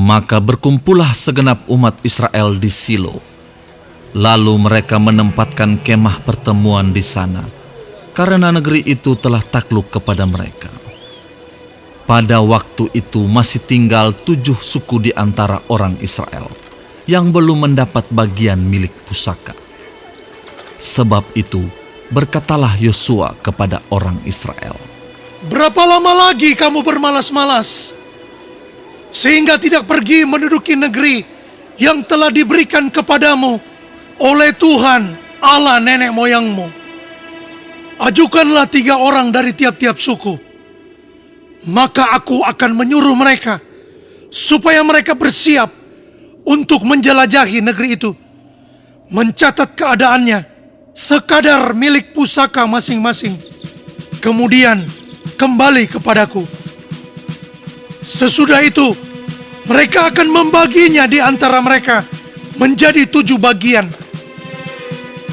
Maka berkumpullah segenap umat Israel di Silo. Lalu mereka menempatkan kemah pertemuan di sana, karena negeri itu telah takluk kepada mereka. Pada waktu itu masih tinggal 7 suku di antara orang Israel yang belum mendapat bagian milik pusaka. Sebab itu berkatalah Yosua kepada orang Israel, "Berapa lama lagi kamu bermalas-malas, sehingga tidak pergi menduduki negeri yang telah diberikan kepadamu oleh Tuhan Allah nenek moyangmu? Ajukanlah 3 orang dari tiap-tiap suku, maka aku akan menyuruh mereka supaya mereka bersiap untuk menjelajahi negeri itu, mencatat keadaannya sekadar milik pusaka masing-masing, kemudian kembali kepadaku. Sesudah itu mereka akan membaginya di antara mereka menjadi 7 bagian.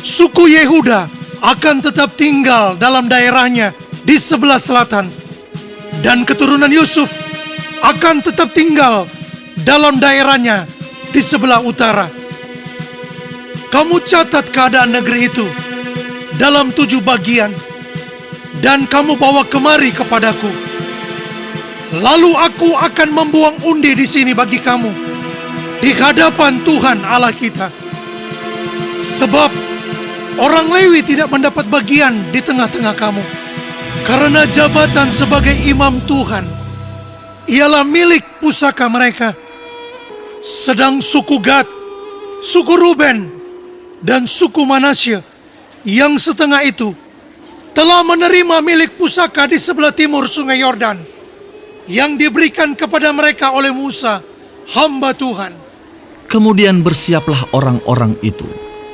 Suku Yehuda akan tetap tinggal dalam daerahnya di sebelah selatan, dan keturunan Yusuf akan tetap tinggal dalam daerahnya di sebelah utara. Kamu catat keadaan negeri itu dalam 7 bagian, dan kamu bawa kemari kepadaku. Lalu aku akan membuang undi di sini bagi kamu, di hadapan Tuhan Allah kita. Sebab orang Lewi tidak mendapat bagian di tengah-tengah kamu, karena jabatan sebagai imam Tuhan ialah milik pusaka mereka. Sedang suku Gad, suku Ruben, dan suku Manasye yang setengah itu telah menerima milik pusaka di sebelah timur sungai Yordan yang diberikan kepada mereka oleh Musa, hamba Tuhan." Kemudian bersiaplah orang-orang itu,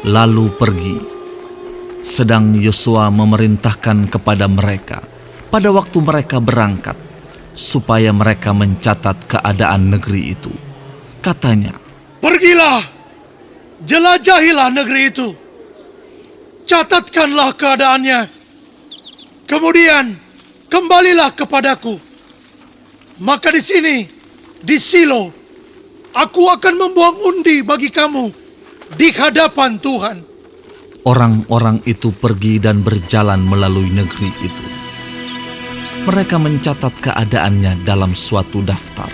lalu pergi. Sedang Yosua memerintahkan kepada mereka pada waktu mereka berangkat, supaya mereka mencatat keadaan negeri itu. Katanya, "Pergilah, jelajahilah negeri itu, catatkanlah keadaannya, kemudian kembalilah kepadaku. Maka di sini, di Silo, aku akan membuang undi bagi kamu di hadapan Tuhan." orang-orang itu pergi dan berjalan melalui negeri itu. Mereka mencatat keadaannya dalam suatu daftar,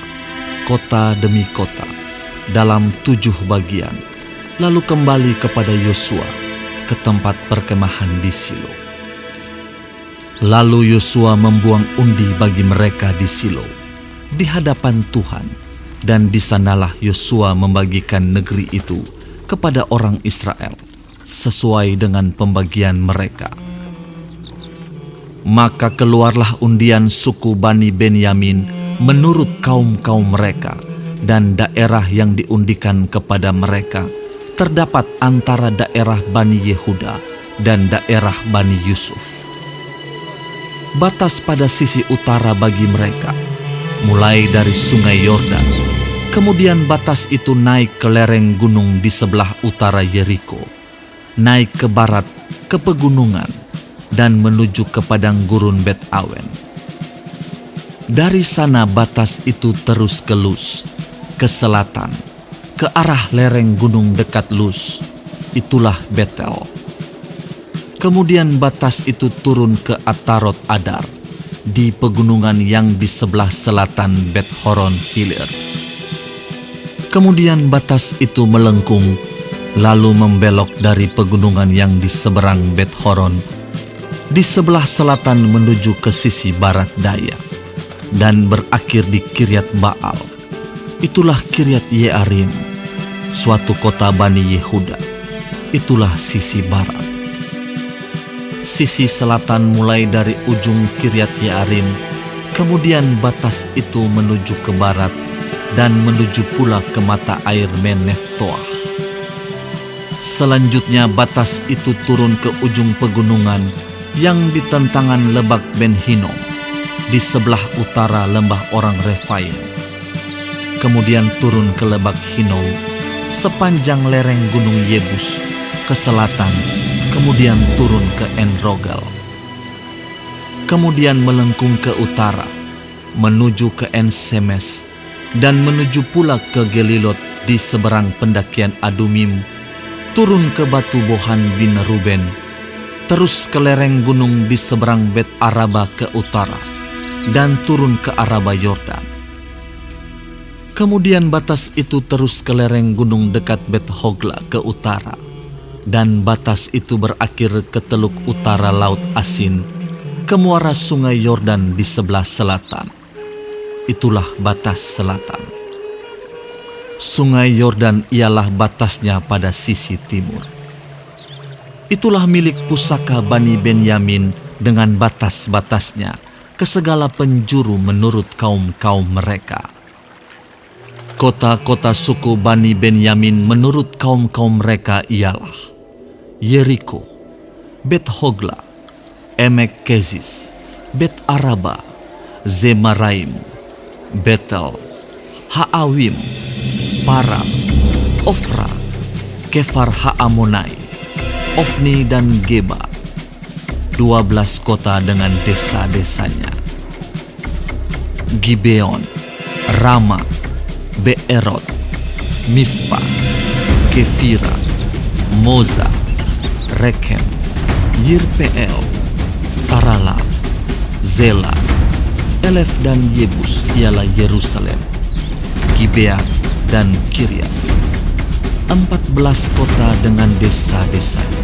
kota demi kota, dalam 7 bagian, lalu kembali kepada Yosua ke tempat perkemahan di Silo. Lalu Yosua membuang undi bagi mereka di Silo, di hadapan Tuhan, dan di sanalah Yosua membagikan negeri itu kepada orang Israel, sesuai dengan pembagian mereka. Maka keluarlah undian suku Bani Benyamin menurut kaum-kaum mereka, dan daerah yang diundikan kepada mereka terdapat antara daerah Bani Yehuda dan daerah Bani Yusuf. Batas pada sisi utara bagi mereka, mulai dari sungai Yordan, kemudian batas itu naik ke lereng gunung di sebelah utara Yeriko, naik ke barat ke pegunungan, dan menuju ke padang gurun Bet Awen. Dari sana batas itu terus ke Lus, ke selatan, ke arah lereng gunung dekat Lus, itulah Betel. Kemudian batas itu turun ke Atarot Adar, di pegunungan yang di sebelah selatan Bet Horon Hilir. Kemudian batas itu melengkung, lalu membelok dari pegunungan yang di seberang Bet Horon, di sebelah selatan menuju ke sisi barat daya, dan berakhir di Kiryat Baal. Itulah Kiryat Yearim, suatu kota Bani Yehuda. Itulah sisi barat. Sisi selatan mulai dari ujung Kiryat Yearim, kemudian batas itu menuju ke barat dan menuju pula ke mata air Meneftoah. Selanjutnya batas itu turun ke ujung pegunungan yang di tentangan Lebak Ben Hinnom, di sebelah utara lembah orang Refaim. Kemudian turun ke Lebak Hinnom sepanjang lereng gunung Yebus ke selatan, kemudian turun ke En-Rogel. Kemudian melengkung ke utara, menuju ke En-Semes, dan menuju pula ke Gelilot di seberang pendakian Adumim, turun ke batu Bohan bin Ruben, terus ke lereng gunung di seberang Bet Araba ke utara, dan turun ke Araba Yordan. Kemudian batas itu terus ke lereng gunung dekat Bet Hogla ke utara, dan batas itu berakhir ke teluk utara Laut Asin, ke muara sungai Yordan di sebelah selatan. Itulah batas selatan. Sungai Yordan ialah batasnya pada sisi timur. Itulah milik pusaka Bani Benyamin dengan batas-batasnya ke segala penjuru menurut kaum-kaum mereka. Kota-kota suku Bani Benyamin menurut kaum-kaum mereka ialah Yeriko, Bet Hogla, Emek Kezis, Bet Araba, Zemaraim, Betel, Haawim, Param, Ofra, Kefar Haamonai, Ofni dan Geba, 12 kota dengan desa-desanya. Gibeon, Rama, Beerot, Mispa, Kefira, Moza, Rekem, Yirpeel, Tarala, Zela, Elef dan Yebus ialah Yerusalem, Gibea dan Kiryat, 14 kota dengan desa-desanya.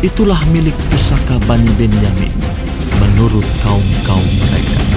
Itulah milik pusaka Bani Benyamin menurut kaum-kaum mereka.